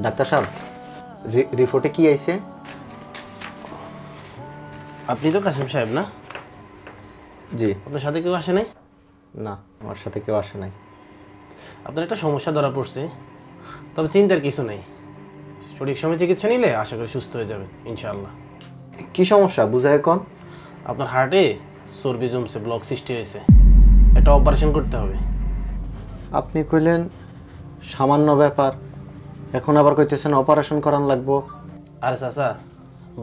Doctor সাহেব, রিপোর্টে কি আইছে? আপনি তো কাসিম সাহেব না? জি। আপনার সাথে কেউ আসে নাই? না, আমার সাথে কেউ আসে নাই। আপনার একটা সমস্যা ধরা পড়ছে, তবে চিন্তার কিছু নেই। সঠিক সময় চিকিৎসা নিলে আশা করি সুস্থ হয়ে যাবে ইনশাআল্লাহ। কি সমস্যা বুঝায় কোন? আপনার হার্টে চর্বি জমছে, ব্লক সৃষ্টি হয়েছে, একটা অপারেশন করতে হবে। আপনি কইলেন সামান্য ব্যাপার, এখন আবার কইতেছেন অপারেশন করান লাগবো। আরে চাচা,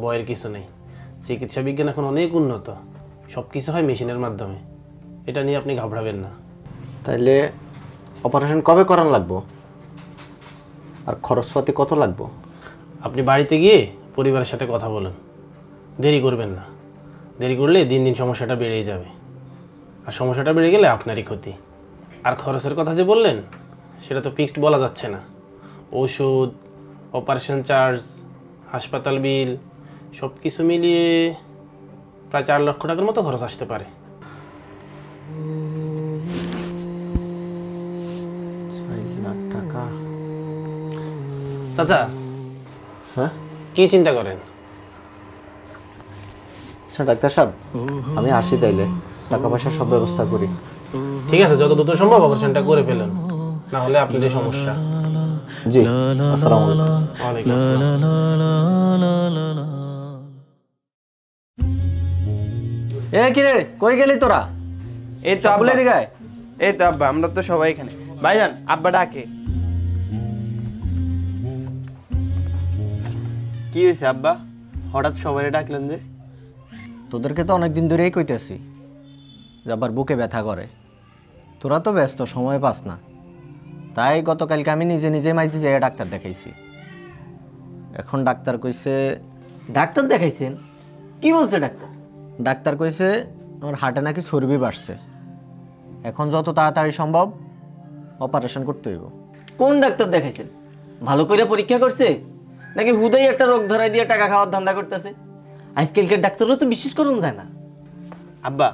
ভয়ের কিছু নেই। চিকিৎসা বিজ্ঞান এখন অনেক উন্নত, সব কিছু হয় মেশিনের মাধ্যমে। এটা নিয়ে আপনি ঘাবড়াবেন না। তাইলে অপারেশন কবে করান লাগবো? আর খরচপাতি কত লাগবো? আপনি বাড়িতে গিয়ে পরিবারের সাথে কথা বলুন, দেরি করবেন না। দেরি করলে দিন দিন সমস্যাটা বেড়েই যাবে, আর সমস্যাটা বেড়ে গেলে আপনারই ক্ষতি। আর খরচের কথা যে বললেন, সেটা তো ফিক্সড বলা যাচ্ছে না। ওষুধ, অপারেশন চার্জ, হাসপাতাল বিল সব কিছু মিলিয়ে প্রায় 4 লক্ষ টাকার মতো খরচ আসতে পারে। টাকা? চাচা, হ্যাঁ কি চিন্তা করেন? আচ্ছা ডাক্তার সাহেব, আমি আসি, তাইলে টাকা পয়সার সব ব্যবস্থা করি। ঠিক আছে, যত দ্রুত সম্ভব অপারেশনটা করে ফেলুন, না হলে আপনাদের সমস্যা। জি, আসসালামু আলাইকুম। ওয়ালাইকুম আসসালাম। এ কিরে, কই গেলি তোরা? এই তো বলে আব্বা। দিগায়। এই তো আব্বা, আমরা তো সবাই এখানে। ভাইজান, আব্বা ডাকে। কি হয়েছে আব্বা, হঠাৎ সবাই ডাকলেন যে? তোদেরকে তো অনেকদিন ধরেই কইতেছি যে আবার বুকে ব্যথা করে। তোরা তো ব্যস্ত, সময় পাস না। তাই গতকালকে আমি নিজে নিজে মাইজি যাই ডাক্তার দেখাইছি। এখন ডাক্তার কইছে। ডাক্তার দেখাইছেন? কি বলছে ডাক্তার? ডাক্তার কইছে আমার হার্টে নাকি চর্বি বাড়ছে, এখন যত তাড়াতাড়ি সম্ভব অপারেশন করতে হইব। কোন ডাক্তার দেখাইছেন? ভালো করে পরীক্ষা করছে নাকি হুদাই একটা রোগ ধরাই দিয়ে টাকা খাওয়ার ধান্দা করতেছে? আজকালকার ডাক্তারও তো বিশ্বাস করুন যায় না। আব্বা,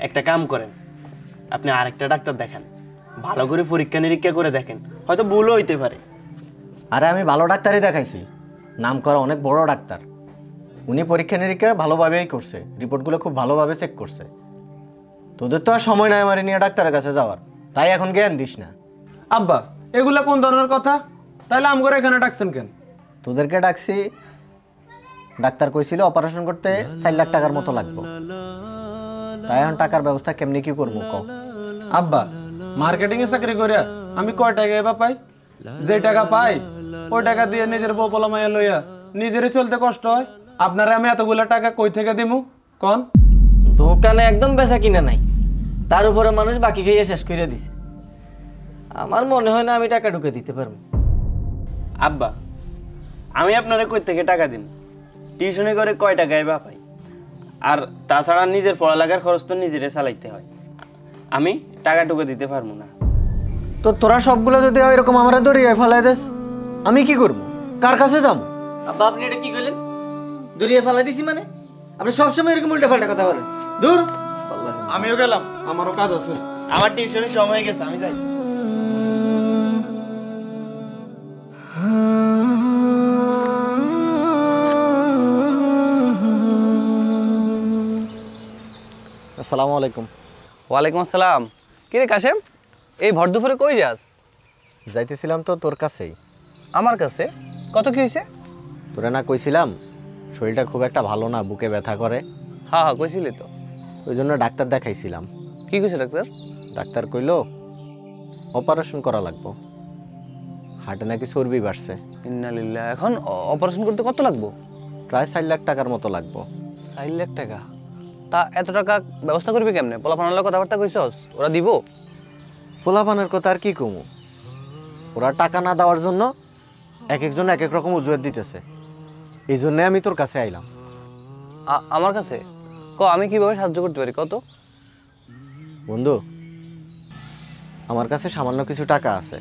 একটা কাম করেন, আপনি আরেকটা ডাক্তার দেখান, ভালো করে পরীক্ষা নিরীক্ষা করে দেখেন, হয়তো ভুলও হইতে পারে। আরে আমি ভালো ডাক্তারই দেখাইছি, নাম করা অনেক বড় ডাক্তার। উনি পরীক্ষা নিরীক্ষা ভালোভাবেই করছে, রিপোর্টগুলো খুব ভালোভাবে চেক করছে। তোদের তো আর সময় নাই আমার নিয়ে ডাক্তারের কাছে যাওয়ার, তাই এখন জ্ঞান দিস না। আব্বা, এগুলা কোন ধরনের কথা? তাইলে আমগরে এখানে ডাকছেন কেন? তোদেরকে ডাকছি, ডাক্তার কইছিল অপারেশন করতে 4 লাখ টাকার মতো লাগবে। তাই এখন টাকার ব্যবস্থা কেমনি কি করবো কও? আব্বা, মার্কেটিং এ চাকরি করে আমি কয় টাকা এবার পাই? যে টাকা পাই ওই টাকা দিয়ে নিজের বউ পোলা মাইয়া লইয়া নিজেরই চলতে কষ্ট হয়। আপনারা আমি এতগুলা টাকা কই থেকে দিমু কোন? দোকানে একদম বেচা কিনা নাই, তার উপরে মানুষ বাকি খেয়ে শেষ করে দিছে। আমার মনে হয় না আমি টাকা ঢুকে দিতে পারবো। আব্বা, আমি আপনারা কই থেকে টাকা দিন? টিউশনি করে কয় টাকা এবার পাই? আর তাছাড়া নিজের পড়ালেখার খরচ তো নিজেরে চালাইতে হয়, আমি টাকা টুকু দিতে পারবো না। তো তোরা সবগুলো যদি এরকম আমরা দরিয়ে ফেলাই দেস, আমি কি করবো? কার কাছে যাবো? আব্বা, আপনি এটা কি কইলেন? দড়িয়ে ফেলা দিছি মানে? আপনি সবসময় এরকম উল্টা পাল্টা কথা বলেন। দূর। আমিও গেলাম, আমারও কাজ আছে। আমার টিউশনের সময় হয়ে গেছে, আমি যাই। আসসালামু আলাইকুম। ওয়ালাইকুম আসসালাম। কিরে কাশেম, এই ভর দুপুরে কই যাস? যাইতেছিলাম তো তোর কাছেই। আমার কাছে? কত কি হয়েছে? তোরে না কইছিলাম শরীরটা খুব একটা ভালো না, বুকে ব্যথা করে। হ্যাঁ হ্যাঁ, কইছিলি তো। ওই জন্য ডাক্তার দেখাইছিলাম। কি কইছে ডাক্তার? ডাক্তার কইলো অপারেশন করা লাগবো, হার্টে নাকি চর্বি বাড়ছে। ইন্নালিল্লাহ। এখন অপারেশন করতে কত লাগবো? প্রায় 4 লাখ টাকার মতো লাগবো। 4 লাখ টাকা? তা এত টাকা ব্যবস্থা করবি কেমনে? পোলাপানার কথাবার্তা কইছস? ওরা দিব? পোলাপানের কথা আর কি কমু, ওরা টাকা না দেওয়ার জন্য এক একজন এক এক রকম অজুহাত দিতেছে। এই জন্যে আমি তোর কাছে আইলাম। আমার কাছে? আমি কিভাবে সাহায্য করতে পারি কত? বন্ধু, আমার কাছে সামান্য কিছু টাকা আছে,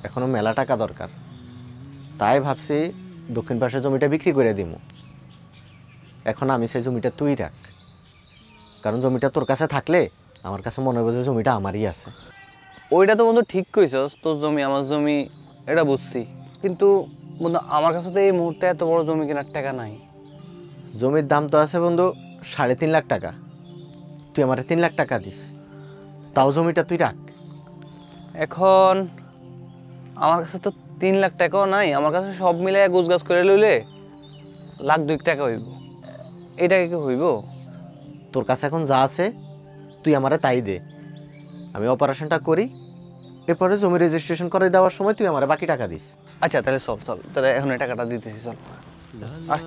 এখনো মেলা টাকা দরকার। তাই ভাবছি দক্ষিণ পাশের জমিটা বিক্রি করে দিমু। এখন আমি সেই জমিটা তুই রাখ, কারণ জমিটা তোর কাছে থাকলে আমার কাছে মনে হবে যে জমিটা আমারই আছে। ওইটা তো বন্ধু ঠিক কইছস, তোর জমি আমার জমি, এটা বুঝছি। কিন্তু বন্ধু আমার কাছে তো এই মুহূর্তে এত বড় জমি কেনার টাকা নাই। জমির দাম তো আছে বন্ধু 3.5 লাখ টাকা। তুই আমার 3 লাখ টাকা দিস, তাও জমিটা তুই রাখ। এখন আমার কাছে তো 3 লাখ টাকাও নাই। আমার কাছে সব মিলে গোছগাছ করে লইলে 1,02,000 টাকা হইব। এই টাকা কি হইব? তোর কাছে এখন যা আছে তুই আমারে তাই দে, আমি অপারেশনটা করি, এরপরে জমি রেজিস্ট্রেশন করে দেওয়ার সময় তুই আমারে বাকি টাকা দিস। আচ্ছা তাহলে চল চল, তাহলে এখন এই টাকাটা দিতেছি, চল। আয়।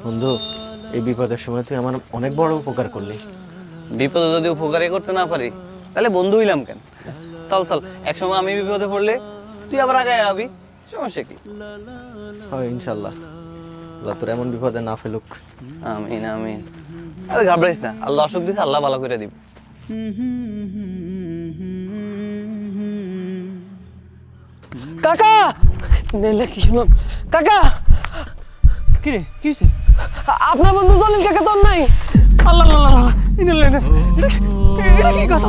বন্ধু, এই বিপদের সময় তুই আমার অনেক বড় উপকার করলি। বিপদে যদি উপকারই করতে না পারি তাহলে বন্ধু হইলাম কেন? চল চল, একসময় আমি বিপদে পড়লে তুই আবার আগে আবি, সমস্যা কি? হয় ইনশাল্লাহ, আল্লাহ তোর এমন বিপদে না ফেলুক। আমিন আমিন। আরে ঘাবড়াইস না, আল্লাহ অসুখ দিছে, আল্লাহ ভালো করে দিব। কাকা নেলে কি শুনো কাকা, কি রে কি হইছে? আপনার বন্ধু জলিল কাকা তোর নাই। আল্লাহ আল্লাহ আল্লাহ, ইনাল ইনাল, এটা কি কথা?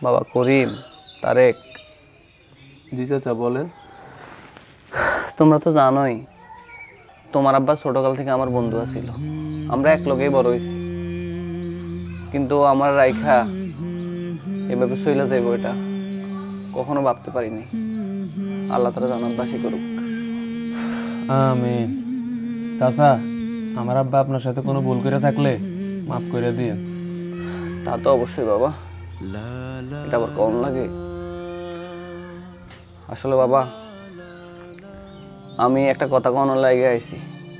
বাবা করিম, তারেক, জি চাচা বলেন। তোমরা তো জানোই তোমার আব্বা ছোটকাল থেকে আমার বন্ধু ছিল, আমরা এক লগেই বড় হয়েছি। কিন্তু আমার রাইখা এভাবে চইলা যাইব এটা কখনো ভাবতে পারিনি। আল্লাহ তাআলা জান্নাতবাসী করুক। আমিন। চাচা, আমার আব্বা আপনার সাথে কোনো ভুল করে থাকলে মাফ করে দিন। তা তো অবশ্যই বাবা, এটা আবার কম লাগে। আসলে বাবা আমি একটা কথা কখনো লাগে আইছি,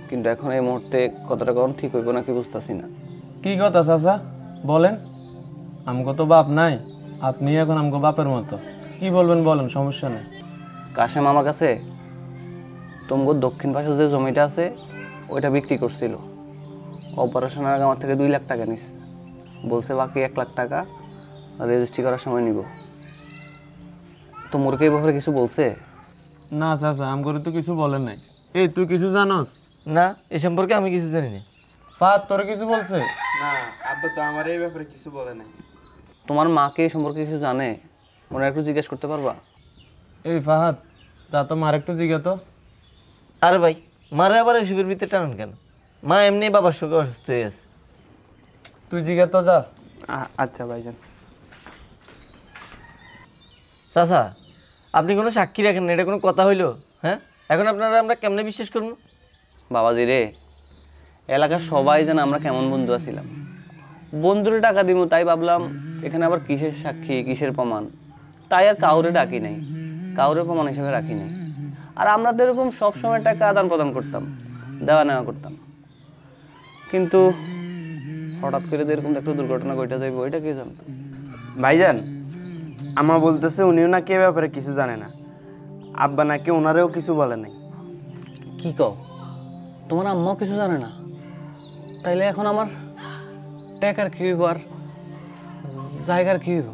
কিন্তু এখন এই মুহূর্তে কথাটা কখন ঠিক হইব নাকি বুঝতেছি না। কি কথা চাচা বলেন? আমগো তো বাপ নাই, আপনি এখন আমগো বাপের মতো। কি বলবেন বলেন, সমস্যা নেই। কাশেম আমার কাছে তোমার দক্ষিণ পাশে যে জমিটা আছে ওইটা বিক্রি করছিল। অপারেশনের আগে আমার থেকে 2 লাখ টাকা নিছে, বলছে বাকি 1 লাখ টাকা রেজিস্ট্রি করার সময় নিব। তোমার কি এই ব্যাপারে কিছু বলছে? না চাচা, আমগো তো কিছু বলেন নাই। এই তুই কিছু জানোস? না, এ সম্পর্কে আমি কিছু জানি না। ফাত তোর কিছু বলছে? না আব্বা তো আমার এই ব্যাপারে কিছু বলে নাই। তোমার মাকে এই সম্পর্কে কিছু জানে? ওনার একটু জিজ্ঞেস করতে পারবা? এই ফাহাদ, তা তো মার একটু জিজ্ঞা তো। আরে ভাই, মারে আবার এসবের ভিতরে টানুন কেন? মা এমনি বাবার সঙ্গে অসুস্থ হয়ে আছে। তুই জিজ্ঞা তো যা। আচ্ছা ভাইজান। চাচা, আপনি কোনো সাক্ষী রাখেন না, এটা কোনো কথা হইলো? হ্যাঁ, এখন আপনারা আমরা কেমনে বিশ্বাস করবো? বাবাজি রে, এলাকার সবাই জানে আমরা কেমন বন্ধু আছিলাম। বন্ধুরে টাকা দিব তাই ভাবলাম এখানে আবার কিসের সাক্ষী কিসের প্রমাণ, তাই আর কাউরে ডাকি নাই, কাউরে প্রমাণ হিসেবে রাখি নাই। আর আমরা তো এরকম সবসময় টাকা আদান প্রদান করতাম, দেওয়া নেওয়া করতাম। কিন্তু হঠাৎ করে তো এরকম একটা দুর্ঘটনা ঘটে যাইব ওইটা কে জানতো? ভাইজান আমা বলতেছে উনিও নাকি এ ব্যাপারে কিছু জানে না, আব্বা নাকি ওনারেও কিছু বলে নাই। কি কও, তোমার আম্মাও কিছু জানে না? তাইলে এখন আমার টাকার কি হইব আর জায়গার কি হইব?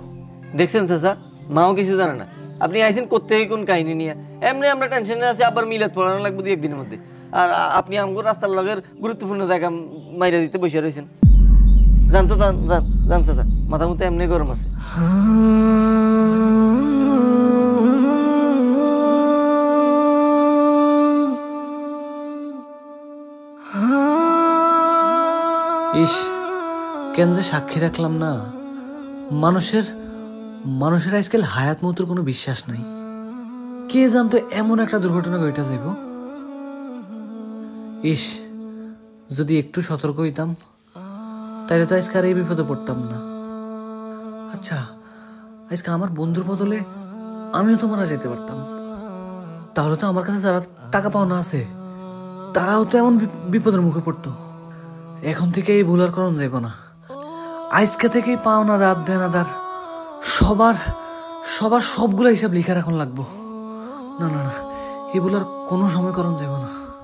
দেখছেন চাচা, মাও কিছু জানে না। আপনি আইসেন করতে কোন কাহিনী নিয়ে? এমনি আমরা টেনশনে আছি, আবার মিলাদ পড়ানো লাগবে 2-1 দিনের মধ্যে। আর আপনি আমাকে রাস্তার লগের গুরুত্বপূর্ণ জায়গা মাইরা দিতে বসে রয়েছেন। জান তো জান জান জান চাচা, মাথার মধ্যে এমনি গরম আছে। ইস, কেন যে সাক্ষী রাখলাম না। মানুষের আজকাল হায়াত মতুর কোনো বিশ্বাস নাই। কে জানতো এমন একটা দুর্ঘটনা ঘটে যাইব। ইস, যদি একটু সতর্ক হইতাম তাহলে তো আজকে আর এই বিপদে পড়তাম না। আচ্ছা, আজকে আমার বন্ধুর বদলে আমিও তো মারা যেতে পারতাম। তাহলে তো আমার কাছে যারা টাকা পাওনা আছে তারাও তো এমন বিপদের মুখে পড়তো। এখন থেকে এই ভুল আর করণ যাইব না। আজকে থেকেই পাওনা দাঁত দেনাদার সবার সবার সবগুলো হিসাব লিখে রাখন লাগবো। না না না, এগুলো আর কোনো সময় করণ যাবে না।